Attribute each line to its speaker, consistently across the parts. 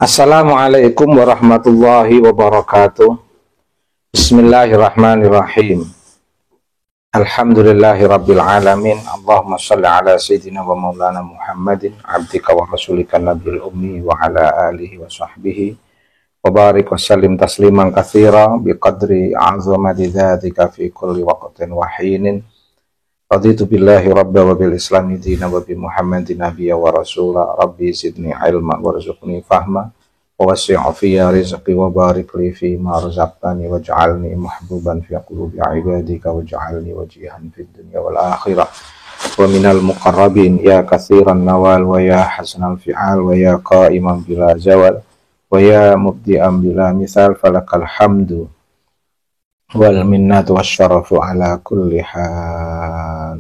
Speaker 1: Assalamualaikum warahmatullahi wabarakatuh. Bismillahirrahmanirrahim. Alhamdulillahi rabbil alamin. Allahumma salli ala sayyidina wa maulana Muhammadin abdika wa rasulika nabil ummi wa ala alihi wa sahbihi wa barik wa sallim tasliman katsira biqadri azamati dzatika fi kulli waqtin wa hinin. Raditu billahi rabba wa bil islami dina wa bi Muhammadin nabiyya wa rasula. Rabbi zidni ilma warzuqni fahma wa wasi' fiyya rizqi wa barik li fi ma razaqtani waj'alni mahbuban fi qulubi ibadika waj'alni wajihan fid dunya wal akhirah wa minal muqarrabin ya katsiran nawal wa ya hasanal fi'al wa ya qa'iman bila zawal wa ya mubdi'an bila misal falakal hamdu wal minnatu wasyarafu ala kulli hal.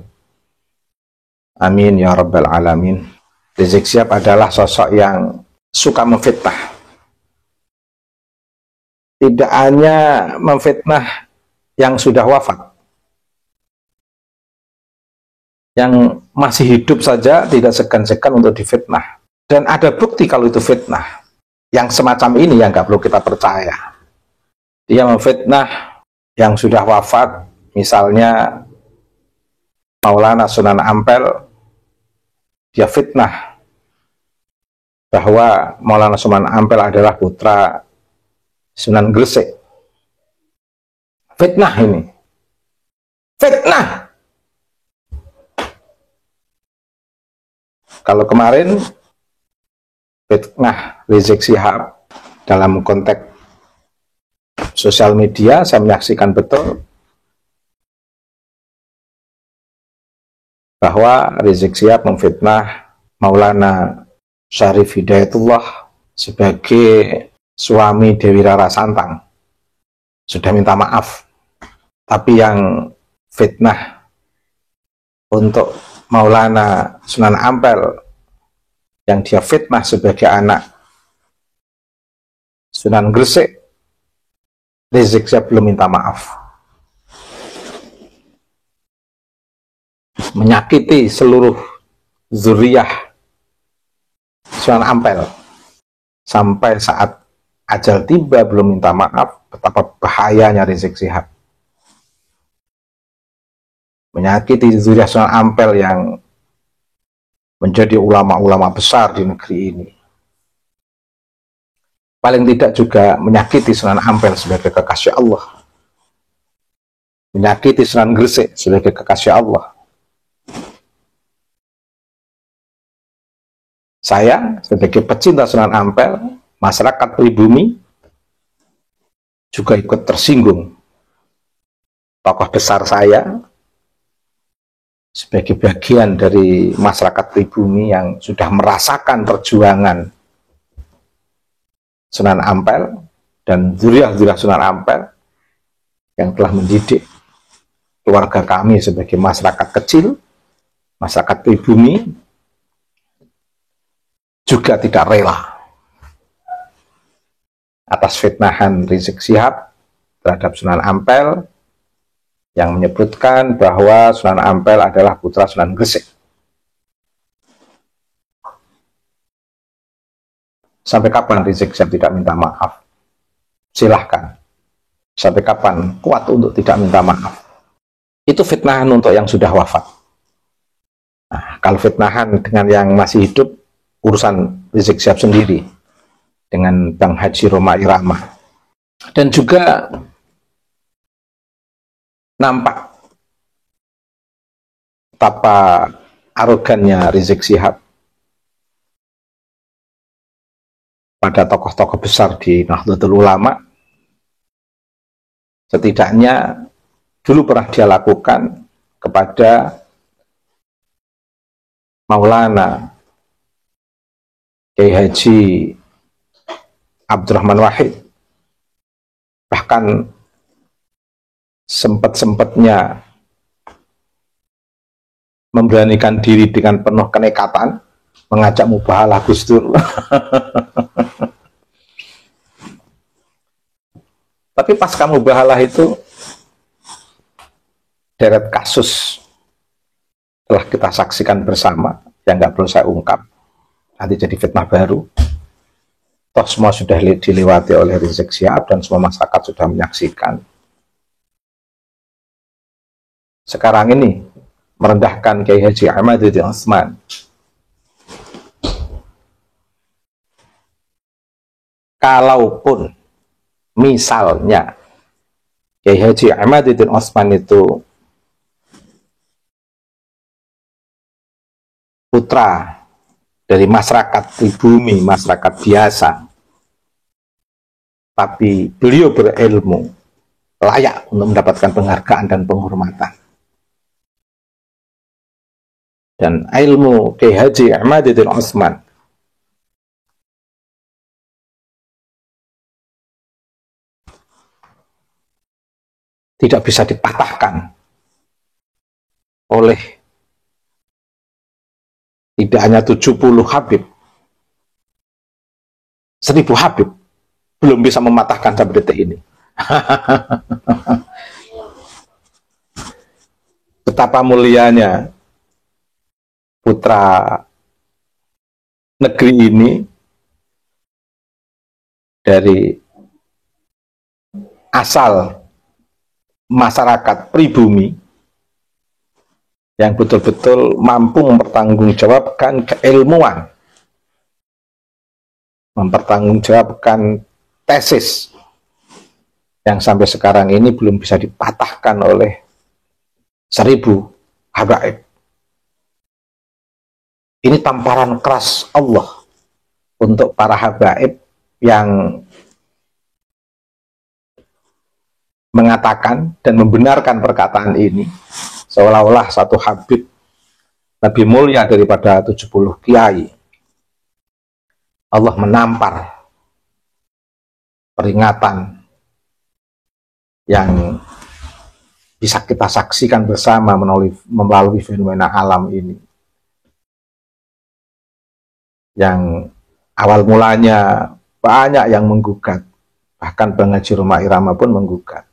Speaker 1: Amin ya rabbal alamin. Rizik Syihab adalah sosok yang suka memfitnah. Tidak hanya memfitnah yang sudah wafat, yang masih hidup saja tidak segan-segan untuk difitnah. Dan ada bukti kalau itu fitnah. Yang semacam ini yang nggak perlu kita percaya. Dia memfitnah yang sudah wafat, misalnya Maulana Sunan Ampel. Dia fitnah bahwa Maulana Sunan Ampel adalah putra Sunan Gresik. Fitnah ini. Fitnah. Kalau kemarin fitnah Rizik Syihab dalam konteks sosial media, saya menyaksikan betul bahwa Rizik Syihab memfitnah Maulana Syarif Hidayatullah sebagai suami Dewi Rara Santang. Sudah minta maaf. Tapi yang fitnah untuk Maulana Sunan Ampel, yang dia fitnah sebagai anak Sunan Gresik, Rizik Syihab belum minta maaf. Menyakiti seluruh zuriyah Sunan Ampel sampai saat ajal tiba belum minta maaf. Betapa bahayanya Rizik Syihab. Menyakiti zuriyah Sunan Ampel yang menjadi ulama-ulama besar di negeri ini. Paling tidak juga menyakiti Sunan Ampel sebagai kekasih Allah. Menyakiti Sunan Gresik sebagai kekasih Allah. Saya sebagai pecinta Sunan Ampel, masyarakat pribumi juga ikut tersinggung. Tokoh besar saya sebagai bagian dari masyarakat pribumi yang sudah merasakan perjuangan Sunan Ampel dan zuriat-zuriat Sunan Ampel yang telah mendidik keluarga kami sebagai masyarakat kecil, masyarakat pribumi, juga tidak rela atas fitnahan Rizik Syihab terhadap Sunan Ampel yang menyebutkan bahwa Sunan Ampel adalah putra Sunan Gresik. Sampai kapan Rizik Syihab tidak minta maaf? Silahkan. Sampai kapan kuat untuk tidak minta maaf? Itu fitnahan untuk yang sudah wafat. Nah, kalau fitnahan dengan yang masih hidup, urusan Rizik Syihab sendiri dengan Bang Haji Roma Irama. Dan juga nampak betapa arogannya Rizik Syihab pada tokoh-tokoh besar di Nahdlatul Ulama. Setidaknya dulu pernah dia lakukan kepada Maulana Kiai Haji Abdurrahman Wahid. Bahkan sempat-sempatnya memberanikan diri dengan penuh kenekatan mengajak mubahalah Gus Dur. Tapi pasca mubahalah itu deret kasus telah kita saksikan bersama yang nggak perlu saya ungkap, nanti jadi fitnah baru. Toh semua sudah dilewati oleh Rizik Syihab dan semua masyarakat sudah menyaksikan. Sekarang ini merendahkan Kiai Haji Ahmaduddin Utsman, kalaupun misalnya Kiai Haji Ahmaduddin Utsman itu putra dari masyarakat pribumi, masyarakat biasa, tapi beliau berilmu, layak untuk mendapatkan penghargaan dan penghormatan. Dan ilmu Kiai Haji Ahmaduddin Utsman tidak bisa dipatahkan oleh tidak hanya 70 Habib, 1000 Habib belum bisa mematahkan sampai detik ini. Betapa mulianya putra negeri ini dari asal masyarakat pribumi yang betul-betul mampu mempertanggungjawabkan keilmuan, mempertanggungjawabkan tesis yang sampai sekarang ini belum bisa dipatahkan oleh 1000 habaib. Ini tamparan keras Allah untuk para habaib yang mengatakan dan membenarkan perkataan ini, seolah-olah satu habib lebih mulia daripada 70 kiai. Allah menampar peringatan yang bisa kita saksikan bersama melalui fenomena alam ini, yang awal mulanya banyak yang menggugat, bahkan pengaji Rumah Irama pun menggugat,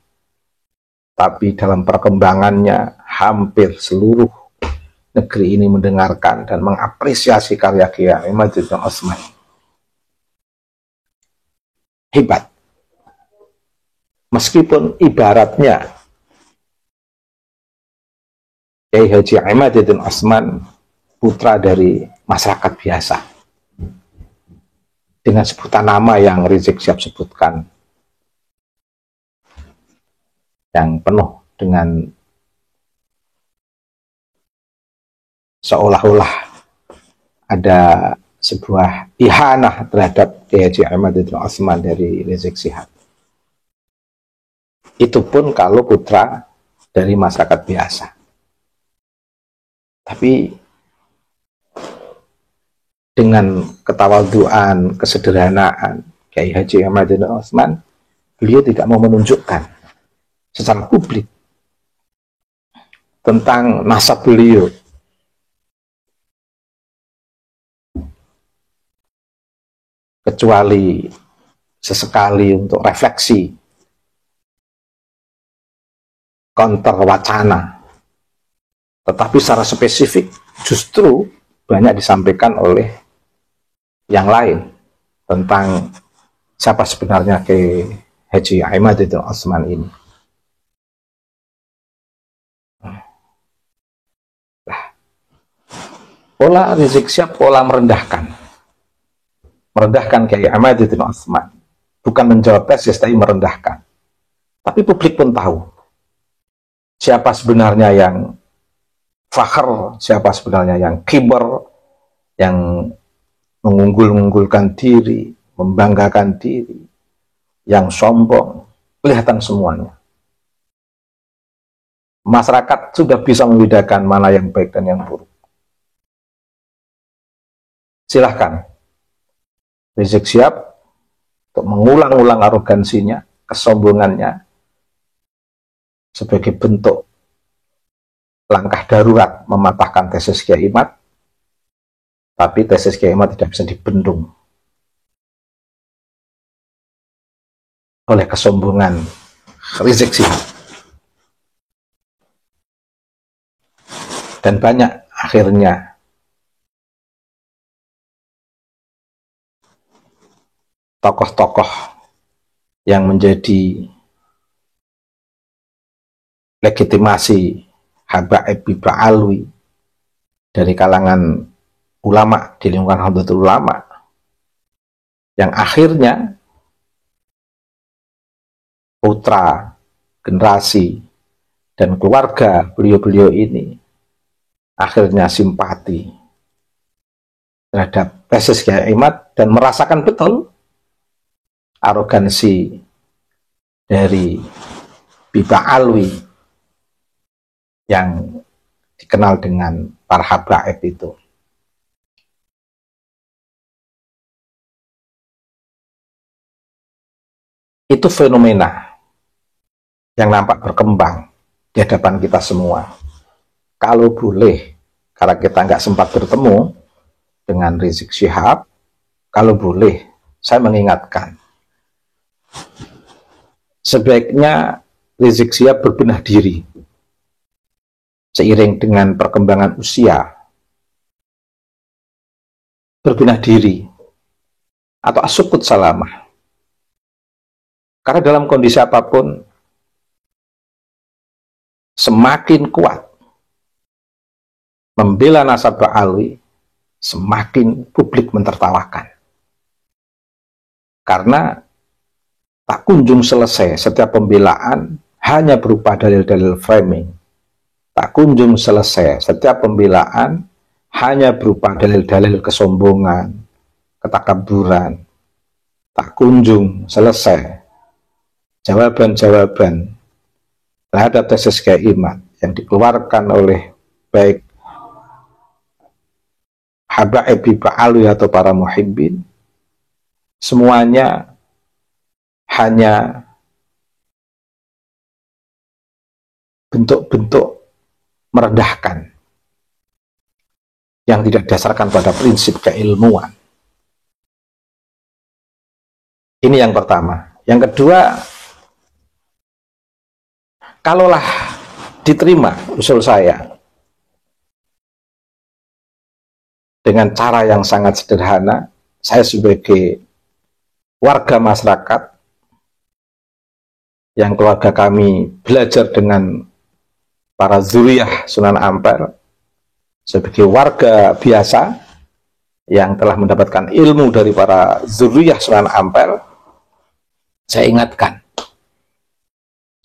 Speaker 1: tapi dalam perkembangannya hampir seluruh negeri ini mendengarkan dan mengapresiasi karya Kiai Ahmaduddin Utsman. Hebat. Meskipun ibaratnya Kiai Haji Ahmaduddin Utsman putra dari masyarakat biasa, dengan sebutan nama yang Rizik Syihab sebutkan, yang penuh dengan seolah-olah ada sebuah ihanah terhadap Kiai Haji Ahmaduddin Utsman dari Rizik Syihab. Itu pun kalau putra dari masyarakat biasa. Tapi dengan ketawaduan, kesederhanaan Kiai Haji Ahmaduddin Utsman, beliau tidak mau menunjukkan secara publik tentang nasab beliau, kecuali sesekali untuk refleksi, counter wacana. Tetapi secara spesifik justru banyak disampaikan oleh yang lain tentang siapa sebenarnya Kiai Haji Ahmaduddin Utsman ini. Pola Rizik Syihab, pola merendahkan Kiai Ahmaduddin Utsman, bukan menjawab tesis tapi merendahkan. Tapi publik pun tahu siapa sebenarnya yang fakhr, siapa sebenarnya yang kibar, yang mengunggul-unggulkan diri, membanggakan diri, yang sombong. Kelihatan semuanya. Masyarakat sudah bisa membedakan mana yang baik dan yang buruk. Silahkan Rizik Syihab untuk mengulang-ulang arogansinya, kesombongannya, sebagai bentuk langkah darurat mematahkan tesis Kiai Ahmad, tapi tesis Kiai Ahmad tidak bisa dibendung oleh kesombongan Rizik Syihab. Dan banyak akhirnya tokoh-tokoh yang menjadi legitimasi Habaib Ba'alwi dari kalangan ulama di lingkungan Nahdlatul Ulama, yang akhirnya putra, generasi, dan keluarga beliau-beliau ini akhirnya simpati terhadap tesis Kiai Imad dan merasakan betul arogansi dari Biba Alwi yang dikenal dengan para habaib itu. Itu fenomena yang nampak berkembang di hadapan kita semua. Kalau boleh, karena kita nggak sempat bertemu dengan Rizik Syihab, kalau boleh, saya mengingatkan, sebaiknya Rizik Syihab berbenah diri seiring dengan perkembangan usia, berbenah diri atau asukut salamah. Karena dalam kondisi apapun, semakin kuat membela nasab Ba'alwi, semakin publik mentertawakan. Karena tak kunjung selesai setiap pembelaan hanya berupa dalil-dalil framing. Tak kunjung selesai setiap pembelaan hanya berupa dalil-dalil kesombongan, ketakaburan. Tak kunjung selesai jawaban-jawaban terhadap tesis Kiai Imad yang dikeluarkan oleh baik Habaib Ba'alwi atau para muhibbin, semuanya hanya bentuk-bentuk merendahkan yang tidak didasarkan pada prinsip keilmuan. Ini yang pertama. Yang kedua, kalaulah diterima usul saya dengan cara yang sangat sederhana, saya sebagai warga masyarakat yang keluarga kami belajar dengan para zuriyah Sunan Ampel, sebagai warga biasa yang telah mendapatkan ilmu dari para zuriyah Sunan Ampel, saya ingatkan,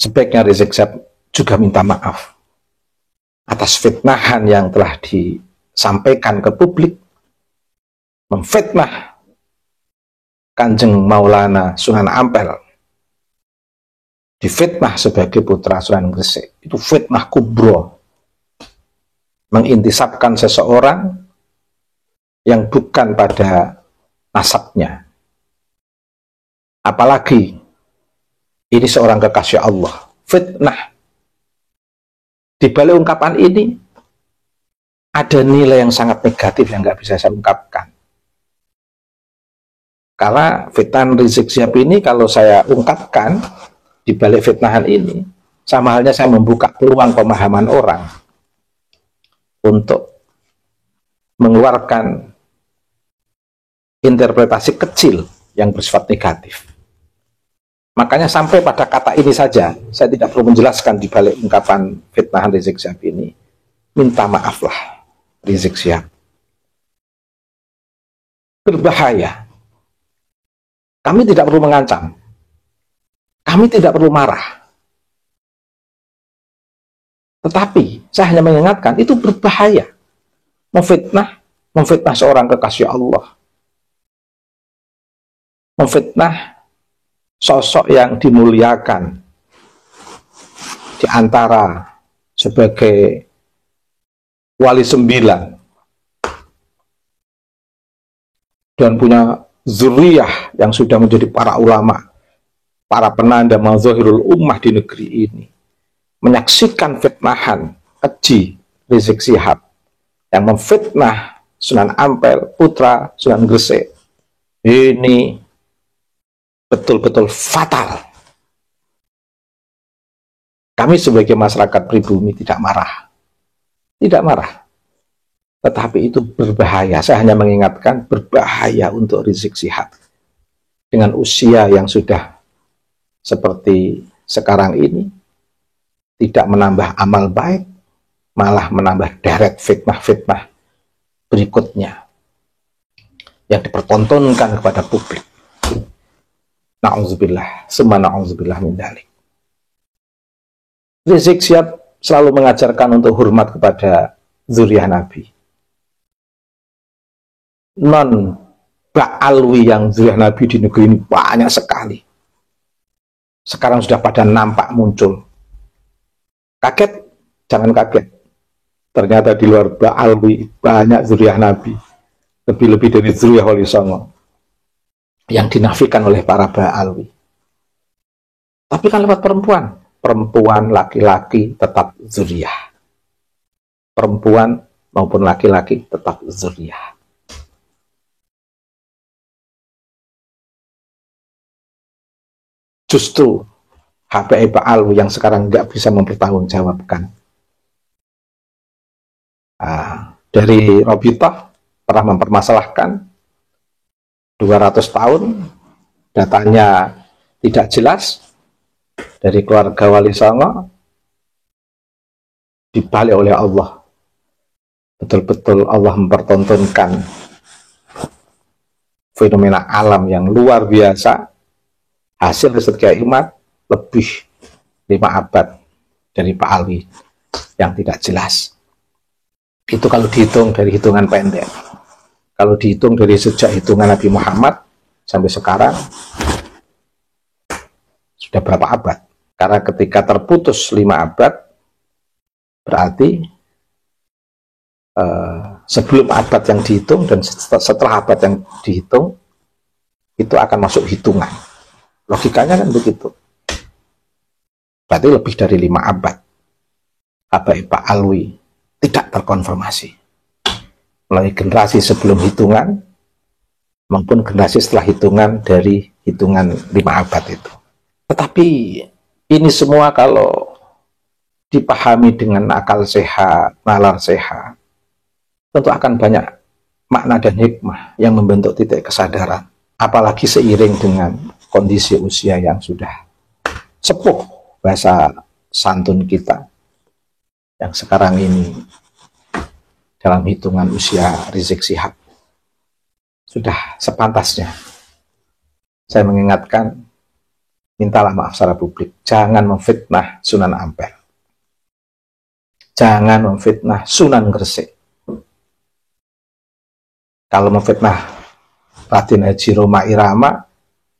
Speaker 1: sebaiknya Rizik Syihab juga minta maaf atas fitnahan yang telah disampaikan ke publik, memfitnah Kanjeng Maulana Sunan Ampel, difitnah sebagai putra Sunan Gresik. Itu fitnah kubro, mengintisabkan seseorang yang bukan pada nasabnya. Apalagi ini seorang kekasih Allah. Fitnah. Di balik ungkapan ini ada nilai yang sangat negatif yang nggak bisa saya ungkapkan. Karena fitnahan Rizik Syihab ini kalau saya ungkapkan di balik fitnahan ini, sama halnya saya membuka peluang pemahaman orang untuk mengeluarkan interpretasi kecil yang bersifat negatif. Makanya sampai pada kata ini saja, saya tidak perlu menjelaskan di balik ungkapan fitnahan Rizik Syihab ini. Minta maaflah Rizik Syihab. Berbahaya. Kami tidak perlu mengancam. Kami tidak perlu marah. Tetapi saya hanya mengingatkan, itu berbahaya. Memfitnah seorang kekasih Allah. Memfitnah sosok yang dimuliakan di antara sebagai wali 9 dan punya zuriyah yang sudah menjadi para ulama, para penanda mazahirul ummah di negeri ini, menyaksikan fitnahan keji Rizik Syihab yang memfitnah Sunan Ampel, putra Sunan Gresik. Ini betul-betul fatal. Kami sebagai masyarakat pribumi tidak marah. Tidak marah. Tetapi itu berbahaya. Saya hanya mengingatkan berbahaya untuk Rizik Syihab. dengan usia yang sudah seperti sekarang ini, tidak menambah amal baik, malah menambah deret fitnah-fitnah berikutnya yang dipertontonkan kepada publik. Na'udzubillah, summa na'udzubillah min dzalik. Rizik Syihab selalu mengajarkan untuk hormat kepada zuriyah Nabi. Non Ba'alwi yang zuriyah Nabi di negeri ini banyak sekali. Sekarang sudah pada nampak muncul. Kaget? Jangan kaget. Ternyata di luar Ba'alwi banyak zuriyah Nabi. Lebih-lebih dari zuriyah Wali Songo yang dinafikan oleh para Ba'alwi. Tapi kan lewat perempuan. Perempuan, laki-laki tetap zuriyah. Perempuan maupun laki-laki tetap zuriyah. Justru HPI Ba'alwi yang sekarang nggak bisa mempertanggungjawabkan. Dari Robitoh pernah mempermasalahkan 200 tahun, datanya tidak jelas. Dari keluarga Wali Songo dibalik oleh Allah. Betul-betul Allah mempertontonkan fenomena alam yang luar biasa. Hasil setia imat lebih 5 abad dari Pak Alwi yang tidak jelas. Itu kalau dihitung dari hitungan pendek. Kalau dihitung dari sejak hitungan Nabi Muhammad sampai sekarang sudah berapa abad? Karena ketika terputus 5 abad berarti sebelum abad yang dihitung dan setelah abad yang dihitung itu akan masuk hitungan. Logikanya kan begitu. Berarti lebih dari 5 abad HPI Pak Alwi tidak terkonfirmasi melalui generasi sebelum hitungan maupun generasi setelah hitungan dari hitungan 5 abad itu. Tetapi ini semua kalau dipahami dengan akal sehat, nalar sehat, tentu akan banyak makna dan hikmah yang membentuk titik kesadaran. Apalagi seiring dengan kondisi usia yang sudah sepuh, bahasa santun kita, yang sekarang ini dalam hitungan usia Rizik Syihab sudah sepantasnya. Saya mengingatkan, mintalah maaf secara publik, jangan memfitnah Sunan Ampel, jangan memfitnah Sunan Gresik. Kalau memfitnah Raden Haji Roma Irama,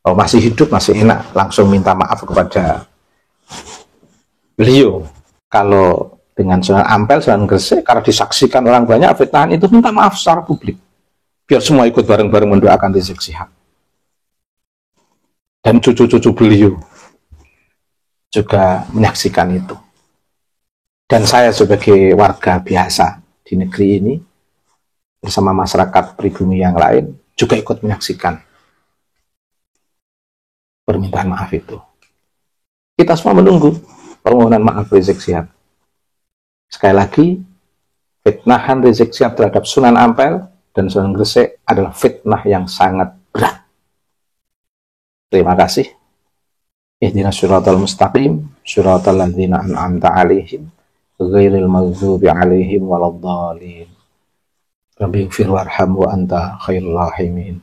Speaker 1: oh masih hidup, masih enak, langsung minta maaf kepada beliau. Kalau dengan Sunan Ampel, Sunan Gresik, karena disaksikan orang banyak fitnahan itu, minta maaf secara publik, biar semua ikut bareng-bareng mendoakan Rizik Syihab. Dan cucu-cucu beliau juga menyaksikan itu. Dan saya sebagai warga biasa di negeri ini, bersama masyarakat pribumi yang lain, juga ikut menyaksikan permintaan maaf itu. Kita semua menunggu permohonan maaf Rizik Syihab. Sekali lagi, fitnahan Rizik Syihab terhadap Sunan Ampel dan Sunan Gresik adalah fitnah yang sangat berat. Terima kasih. Ihdinas siratal mustaqim, siratal ladzina an'amta 'alaihim, ghairil maghdubi 'alaihim waladdallin. Rabbighfir warham wa anta khairul rahimin.